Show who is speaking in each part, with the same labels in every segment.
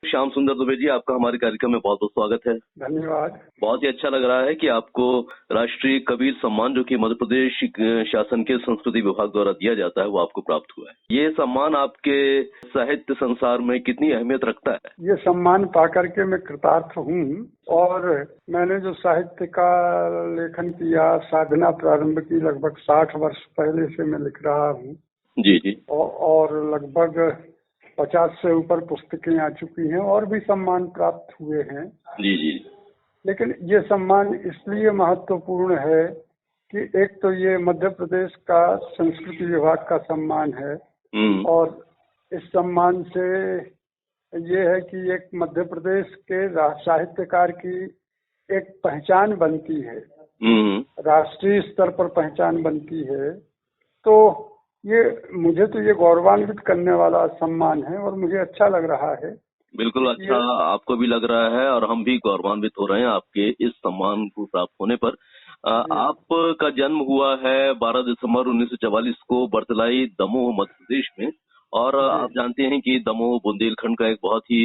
Speaker 1: श्याम सुंदर दुबे जी, आपका हमारे कार्यक्रम में बहुत बहुत स्वागत है।
Speaker 2: धन्यवाद।
Speaker 1: बहुत ही अच्छा लग रहा है कि आपको राष्ट्रीय कबीर सम्मान जो कि मध्य प्रदेश शासन के संस्कृति विभाग द्वारा दिया जाता है वो आपको प्राप्त हुआ है। ये सम्मान आपके साहित्य संसार में कितनी अहमियत रखता है?
Speaker 2: ये सम्मान पाकर के मैं कृतार्थ हूँ और मैंने जो साहित्य का लेखन किया, साधना प्रारंभ की लगभग 60 वर्ष पहले से मैं लिख रहा हूँ।
Speaker 1: जी जी।
Speaker 2: और लगभग 50 से ऊपर पुस्तकें आ चुकी हैं और भी सम्मान प्राप्त हुए हैं।
Speaker 1: जी जी।
Speaker 2: लेकिन ये सम्मान इसलिए महत्वपूर्ण है कि एक तो ये मध्य प्रदेश का संस्कृति विभाग का सम्मान है और इस सम्मान से ये है कि एक मध्य प्रदेश के साहित्यकार की एक पहचान बनती है, राष्ट्रीय स्तर पर पहचान बनती है। तो ये मुझे तो ये गौरवान्वित करने वाला सम्मान है और मुझे अच्छा लग रहा है।
Speaker 1: बिल्कुल अच्छा आपको भी लग रहा है और हम भी गौरवान्वित हो रहे हैं आपके इस सम्मान को प्राप्त होने पर। आपका जन्म हुआ है 12 दिसंबर 1944 को बरतलाई दमोह मध्य प्रदेश में और आप जानते हैं कि दमोह बुंदेलखंड का एक बहुत ही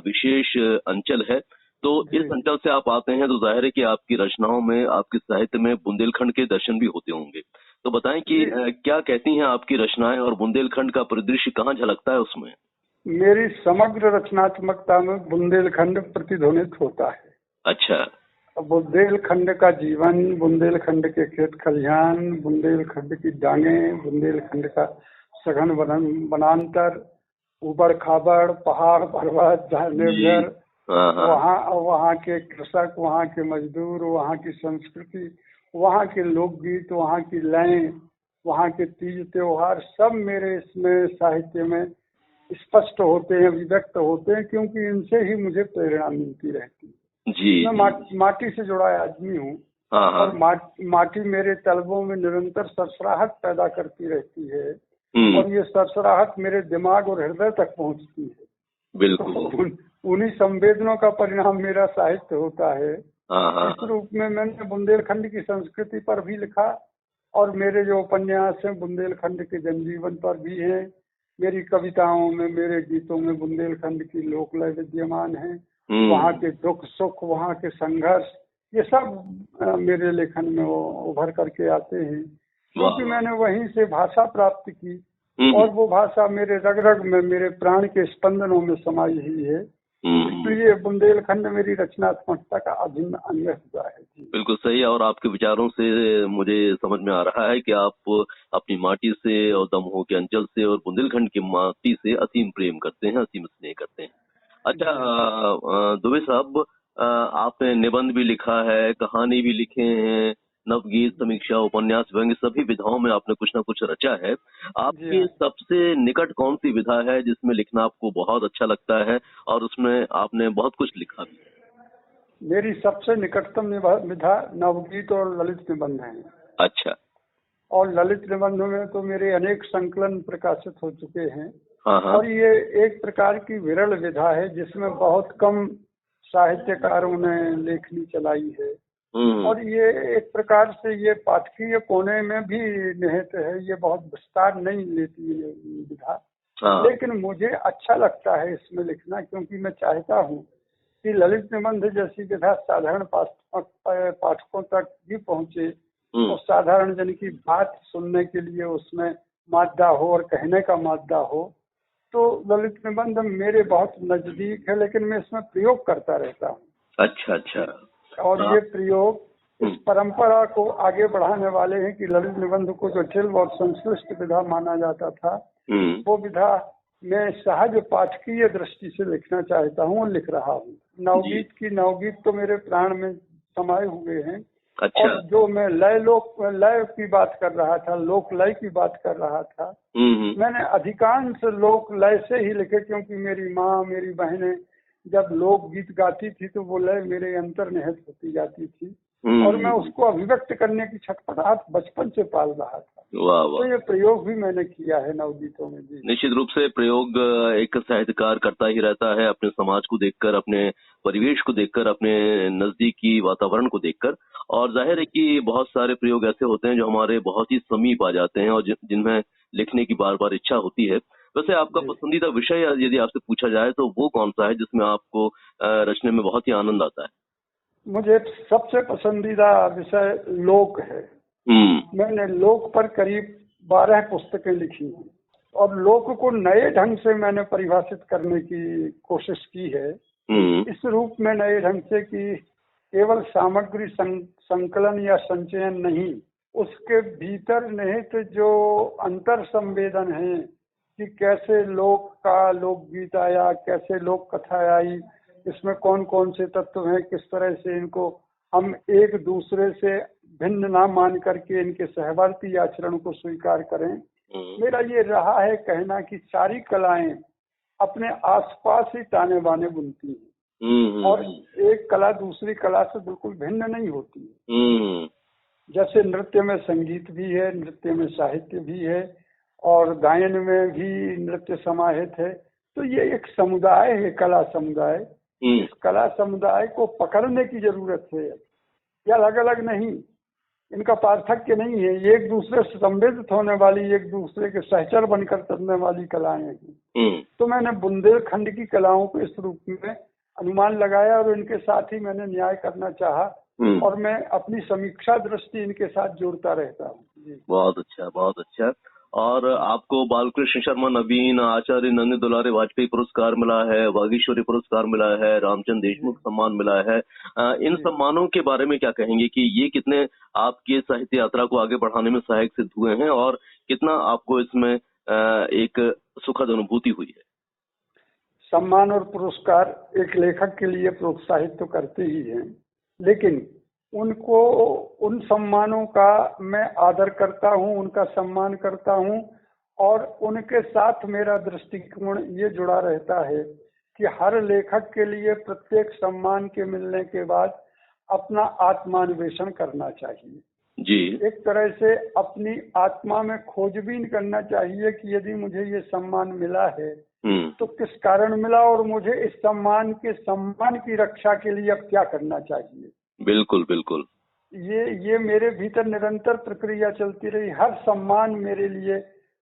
Speaker 1: विशेष अंचल है। तो इस अंचल से आप आते हैं तो जाहिर है कि आपकी रचनाओं में, आपके साहित्य में बुंदेलखंड के दर्शन भी होते होंगे। तो बताएं कि क्या कहती हैं आपकी रचनाएं और बुंदेलखंड का परिदृश्य कहाँ झलकता है उसमें?
Speaker 2: मेरी समग्र रचनात्मकता में बुंदेलखंड प्रतिध्वनित होता है। अच्छा। बुंदेलखंड का जीवन, बुंदेलखंड के खेत खलिहान, बुंदेलखंड की डांगें, बुंदेलखंड का सघन वनांतर, ऊबड़ खाबड़, पहाड़ पर्वत, निर्जर, वहाँ के कृषक, वहाँ के मजदूर, वहाँ की संस्कृति, वहाँ के लोकगीत, वहाँ की लय, वहाँ के तीज त्योहार सब मेरे इसमें साहित्य में स्पष्ट होते हैं, अभिव्यक्त होते हैं, क्योंकि इनसे ही मुझे प्रेरणा मिलती रहती है। जी, मैं माटी से जुड़ा आदमी हूँ और माटी मेरे तलबों में निरंतर सरसराहट पैदा करती रहती है और ये सरसराहट मेरे दिमाग और हृदय तक पहुँचती है। बिल्कुल। उन्हीं संवेदनों का परिणाम मेरा साहित्य होता है। इस रूप में मैंने बुंदेलखंड की संस्कृति पर भी लिखा और मेरे जो उपन्यास हैं बुंदेलखंड के जनजीवन पर भी हैं। मेरी कविताओं में, मेरे गीतों में बुंदेलखंड की लोकलय विद्यमान है, वहाँ के दुख सुख, वहाँ के संघर्ष, ये सब मेरे लेखन में उभर करके आते हैं, क्योंकि मैंने वहीं से भाषा प्राप्त की और वो भाषा मेरे रग रग में, मेरे प्राण के स्पंदनों में समाई हुई है। इसलिए बुंदेलखंड मेरी रचनात्मकता का अभिन्न अंग हुआ है।
Speaker 1: बिल्कुल सही है और आपके विचारों से मुझे समझ में आ रहा है कि आप अपनी माटी से और दमोह के अंचल से और बुंदेलखंड की माटी से असीम प्रेम करते हैं, असीम स्नेह करते हैं। अच्छा दुबे साहब, आपने निबंध भी लिखा है, कहानी भी लिखे हैं, नवगीत, समीक्षा, उपन्यास, व्यंग्य सभी विधाओं में आपने कुछ न कुछ रचा है। आपकी सबसे निकट कौन सी विधा है जिसमें लिखना आपको बहुत अच्छा लगता है और उसमें आपने बहुत कुछ लिखा भी है?
Speaker 2: मेरी सबसे निकटतम विधा नवगीत और ललित निबंध है। अच्छा। और ललित निबंध में तो मेरे अनेक संकलन प्रकाशित हो चुके हैं। और ये एक प्रकार की विरल विधा है जिसमें बहुत कम साहित्यकारों ने लेखनी चलाई है और ये एक प्रकार से ये पाठकीय कोने में भी निहित है। ये बहुत विस्तार नहीं लेती है विधा, लेकिन मुझे अच्छा लगता है इसमें लिखना, क्योंकि मैं चाहता हूँ कि ललित निबंध जैसी विधा साधारण पाठकों तक भी पहुँचे और साधारण जन की बात सुनने के लिए उसमें मादा हो और कहने का मादा हो। तो ललित निबंध मेरे बहुत नजदीक है, लेकिन मैं इसमें प्रयोग करता रहता हूँ। अच्छा अच्छा। और ये प्रयोग इस परंपरा को आगे बढ़ाने वाले हैं कि ललित निबंध को जटिल और संश्लिष्ट विधा माना जाता था, वो विधा मैं सहज पाठकीय दृष्टि से लिखना चाहता हूँ और लिख रहा हूँ। नवगीत तो मेरे प्राण में समाये हुए हैं। अच्छा। और जो मैं लय की बात कर रहा था, लोक लय की बात कर रहा था, मैंने अधिकांश लोक लय से ही लिखे, क्योंकि मेरी माँ, मेरी बहनें जब लोक गीत गाती थी तो वो लय मेरे अंतर्निहित होती जाती थी और मैं उसको अभिव्यक्त करने की छटपटाहट बचपन से पाल रहा था। तो ये प्रयोग भी मैंने किया है नवगीतों में भी।
Speaker 1: निश्चित रूप से प्रयोग एक साहित्यकार करता ही रहता है, अपने समाज को देखकर, अपने परिवेश को देखकर, अपने नजदीकी वातावरण को देखकर। और जाहिर है कि बहुत सारे प्रयोग ऐसे होते हैं जो हमारे बहुत ही समीप आ जाते हैं और जिनमें लिखने की बार बार इच्छा होती है। वैसे आपका पसंदीदा विषय यदि आपसे पूछा जाए तो वो कौन सा है जिसमें आपको रचने में बहुत ही आनंद आता है?
Speaker 2: मुझे सबसे पसंदीदा विषय लोक है। मैंने लोक पर करीब 12 पुस्तकें लिखी हैं और लोक को नए ढंग से मैंने परिभाषित करने की कोशिश की है। इस रूप में नए ढंग से कि केवल सामग्री संकलन या संचयन नहीं, उसके भीतर निहित जो अंतर संवेदन है कि कैसे लोकगीत आया, कैसे लोक कथा आई, इसमें कौन कौन से तत्व हैं, किस तरह से इनको हम एक दूसरे से भिन्न ना मान करके इनके सहवर्ती आचरण को स्वीकार करें। मेरा ये रहा है कहना कि सारी कलाएं अपने आसपास ही ताने बाने बुनती हैं और एक कला दूसरी कला से बिल्कुल भिन्न नहीं होती है। जैसे नृत्य में संगीत भी है, नृत्य में साहित्य भी है और गायन में भी नृत्य समाहित है। तो ये एक समुदाय है, कला समुदाय। इस कला समुदाय को पकड़ने की जरूरत है। ये अलग अलग नहीं, इनका पार्थक्य नहीं है, ये एक दूसरे से संवेदित होने वाली, एक दूसरे के सहचर बनकर चलने वाली कलाएं हैं। तो मैंने बुंदेलखंड की कलाओं को इस रूप में अनुमान लगाया और इनके साथ ही मैंने न्याय करना चाहा और मैं अपनी समीक्षा दृष्टि इनके साथ जोड़ता रहता हूँ।
Speaker 1: बहुत अच्छा, बहुत अच्छा। और आपको बालकृष्ण शर्मा नवीन, आचार्य नंद दुलारे वाजपेयी पुरस्कार मिला है, वागीश्वरी पुरस्कार मिला है, रामचंद्र देशमुख सम्मान मिला है। इन सम्मानों के बारे में क्या कहेंगे कि ये कितने आपकी साहित्य यात्रा को आगे बढ़ाने में सहायक सिद्ध हुए हैं और कितना आपको इसमें एक सुखद अनुभूति हुई है?
Speaker 2: सम्मान और पुरस्कार एक लेखक के लिए प्रोत्साहित तो करते ही हैं, लेकिन उनको, उन सम्मानों का मैं आदर करता हूं, उनका सम्मान करता हूं और उनके साथ मेरा दृष्टिकोण ये जुड़ा रहता है कि हर लेखक के लिए प्रत्येक सम्मान के मिलने के बाद अपना आत्मान्वेषण करना चाहिए
Speaker 1: जी।
Speaker 2: एक तरह से अपनी आत्मा में खोजबीन करना चाहिए कि यदि मुझे ये सम्मान मिला है तो किस कारण मिला और मुझे इस सम्मान की रक्षा के लिए अब क्या करना चाहिए।
Speaker 1: बिल्कुल बिल्कुल।
Speaker 2: ये मेरे भीतर निरंतर प्रक्रिया चलती रही। हर सम्मान मेरे लिए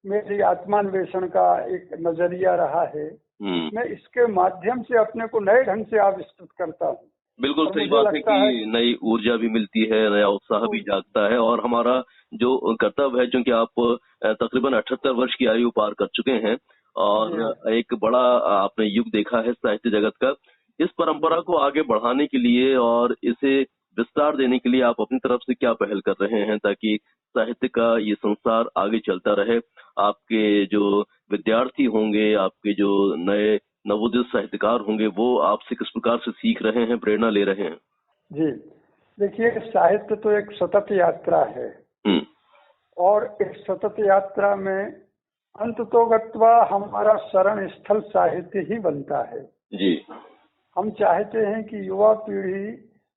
Speaker 2: मेरी आत्मान्वेषण का एक नजरिया रहा है। मैं इसके माध्यम से अपने को नए ढंग से आविष्कृत करता हूँ।
Speaker 1: बिल्कुल सही बात है कि नई ऊर्जा भी मिलती है, नया उत्साह भी जागता है और हमारा जो कर्तव्य है, क्योंकि आप तकरीबन 78 वर्ष की आयु पार कर चुके हैं और एक बड़ा आपने युग देखा है साहित्य जगत का। इस परंपरा को आगे बढ़ाने के लिए और इसे विस्तार देने के लिए आप अपनी तरफ से क्या पहल कर रहे हैं ताकि साहित्य का ये संसार आगे चलता रहे? आपके जो विद्यार्थी होंगे, आपके जो नए नवोदित साहित्यकार होंगे, वो आपसे किस प्रकार से सीख रहे हैं, प्रेरणा ले रहे हैं?
Speaker 2: जी देखिए, साहित्य तो एक सतत यात्रा है और इस सतत यात्रा में अंततोगत्वा हमारा शरण स्थल साहित्य ही बनता है
Speaker 1: जी।
Speaker 2: हम चाहते हैं कि युवा पीढ़ी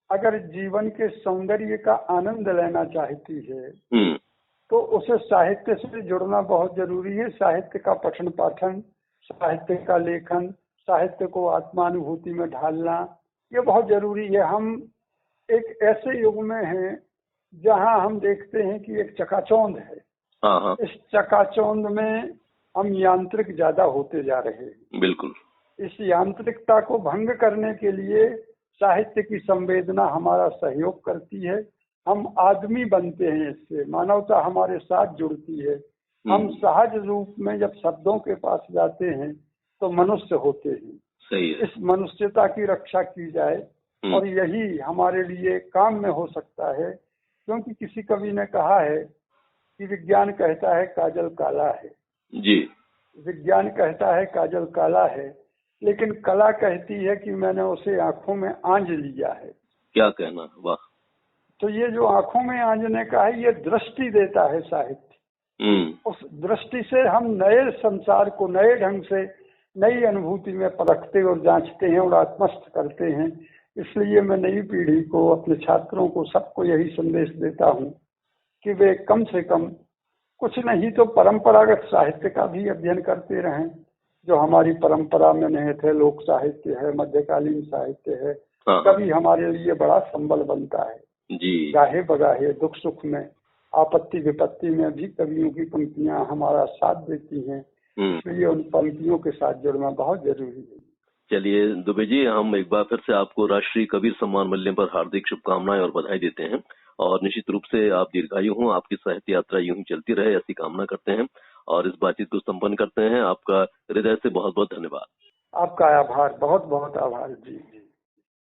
Speaker 2: अगर जीवन के सौंदर्य का आनंद लेना चाहती है तो उसे साहित्य से जुड़ना बहुत जरूरी है। साहित्य का पठन पाठन, साहित्य का लेखन, साहित्य को आत्मानुभूति में ढालना, ये बहुत जरूरी है। हम एक ऐसे युग में हैं जहां हम देखते हैं कि एक चकाचौंध है। इस चकाचौंध में हम यांत्रिक ज्यादा होते जा रहे हैं।
Speaker 1: बिल्कुल।
Speaker 2: इस यांत्रिकता को भंग करने के लिए साहित्य की संवेदना हमारा सहयोग करती है। हम आदमी बनते हैं, इससे मानवता हमारे साथ जुड़ती है। हम सहज रूप में जब शब्दों के पास जाते हैं तो मनुष्य होते हैं।
Speaker 1: सही है।
Speaker 2: इस मनुष्यता की रक्षा की जाए और यही हमारे लिए काम में हो सकता है, क्योंकि किसी कवि ने कहा है कि विज्ञान कहता है काजल काला है
Speaker 1: जी।
Speaker 2: विज्ञान कहता है काजल काला है, लेकिन कला कहती है कि मैंने उसे आंखों में आंज लिया है।
Speaker 1: क्या कहना, वाह।
Speaker 2: तो ये जो आंखों में आंजने का है, ये दृष्टि देता है साहित्य। उस दृष्टि से हम नए संसार को नए ढंग से नई अनुभूति में परखते और जांचते हैं और आत्मस्थ करते हैं। इसलिए मैं नई पीढ़ी को, अपने छात्रों को, सबको यही संदेश देता हूँ कि वे कम से कम कुछ नहीं तो परंपरागत साहित्य का भी अध्ययन करते रहें, जो हमारी परंपरा में निहित है। लोक साहित्य है, मध्यकालीन साहित्य है, कभी हमारे लिए बड़ा संबल बनता है
Speaker 1: जी।
Speaker 2: गाहे बगाहे, दुख सुख में, आपत्ति विपत्ति में भी कवियों की पंक्तियां हमारा साथ देती हैं। इसलिए उन पंक्तियों के साथ जुड़ना बहुत जरूरी है।
Speaker 1: चलिए दुबे जी, हम एक बार फिर से आपको राष्ट्रीय कबीर सम्मान मिलने पर हार्दिक शुभकामनाएं और बधाई देते हैं और निश्चित रूप से आप दीर्घायु हों, आपकी साहित्य यात्रा यूं ही चलती रहे, ऐसी कामना करते हैं और इस बातचीत को संपन्न करते हैं। आपका हृदय से बहुत बहुत धन्यवाद।
Speaker 2: आपका आभार, बहुत बहुत आभार जी।